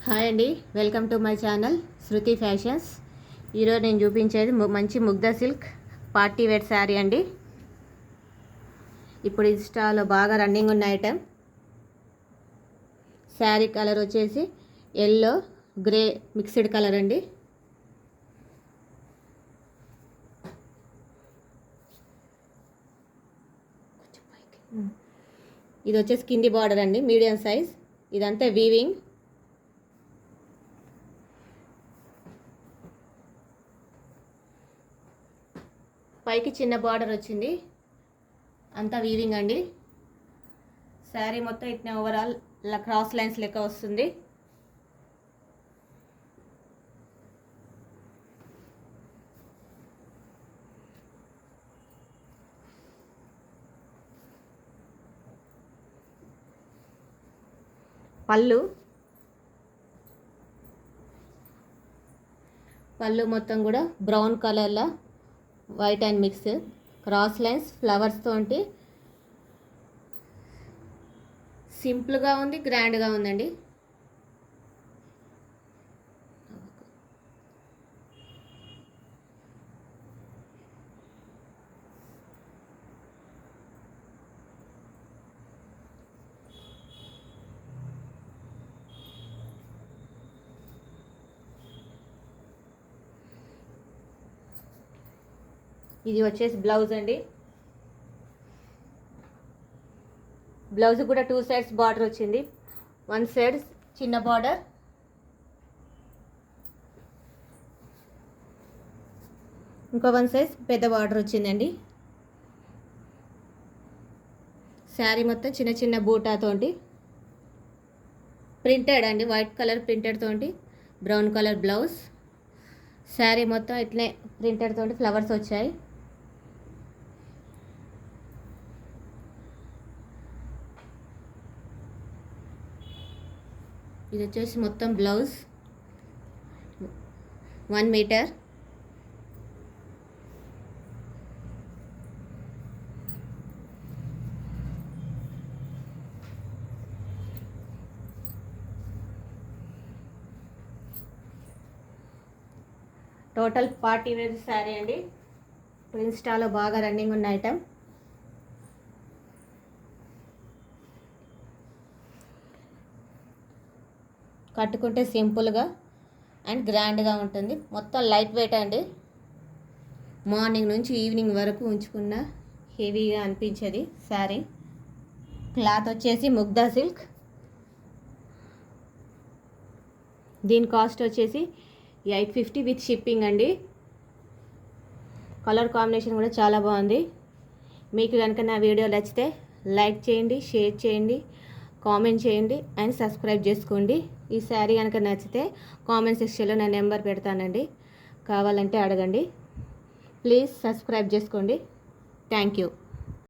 Hi అండి, welcome to my channel Shruti fashions. ఈరోజు నేను చూపించేది మంచి Mugdha silk party wear sari అండి. ఇప్పుడు ఇన్స్టాలో బాగా రన్నింగ్ ఉన్న ఐటెం. శారీ కలర్ వచ్చేసి ఎల్లో గ్రే మిక్స్డ్ కలర్ అండి. ఇది వచ్చేసి కింది బార్డర్ అండి, మీడియం సైజ్. ఇదంతా వీవింగ్. పైకి చిన్న బార్డర్ వచ్చింది, అంతా వీవింగ్ అండి. శారీ మొత్తం ఇట్లా ఓవరాల్ ఇలా క్రాస్ లైన్స్ లెక్క వస్తుంది. పళ్ళు మొత్తం కూడా బ్రౌన్ కలర్లో white and mix cross lines flowers తోటి సింపుల్గా ఉంది, గ్రాండ్గా ఉందండి. ఇది వచ్చేసి బ్లౌజ్ అండి. బ్లౌజ్ కూడా 2 సైడ్స్ బార్డర్ వచ్చింది. 1 సైడ్ చిన్న బార్డర్, ఇంకో 1 సైజ్ పెద్ద బార్డర్ వచ్చిందండి. శారీ మొత్తం చిన్న చిన్న బూటాతోటి ప్రింటెడ్ అండి, వైట్ కలర్ ప్రింటెడ్ తోటి బ్రౌన్ కలర్ బ్లౌజ్. శారీ మొత్తం ఇట్లే ప్రింటెడ్ తోటి ఫ్లవర్స్ వచ్చాయి. ఇది వచ్చేసి మొత్తం blouse 1 metre. Total party wear sari అండి. ఇప్పుడు ఇన్స్టాలో బాగా రన్నింగ్ ఉన్న ఐటెం. కట్టుకుంటే సింపుల్గా అండ్ గ్రాండ్గా ఉంటుంది. మొత్తం లైట్ వెయిట్ అండి. మార్నింగ్ నుంచి ఈవినింగ్ వరకు ఉంచుకున్న హెవీగా అనిపించేది శారీ. క్లాత్ వచ్చేసి ముగ్ధా సిల్క్. దీని కాస్ట్ వచ్చేసి 850 విత్ షిప్పింగ్ అండి. కలర్ కాంబినేషన్ కూడా చాలా బాగుంది. మీకు కనుక నా వీడియో నచ్చితే లైక్ చేయండి, షేర్ చేయండి, కామెంట్ చేయండి అండ్ సబ్స్క్రైబ్ చేసుకోండి. ఈ శారీ కనుక నచ్చితే కామెంట్ సెక్షన్లో నా నెంబర్ పెడతానండి, కావాలంటే అడగండి. ప్లీజ్ సబ్స్క్రైబ్ చేసుకోండి. Thank you.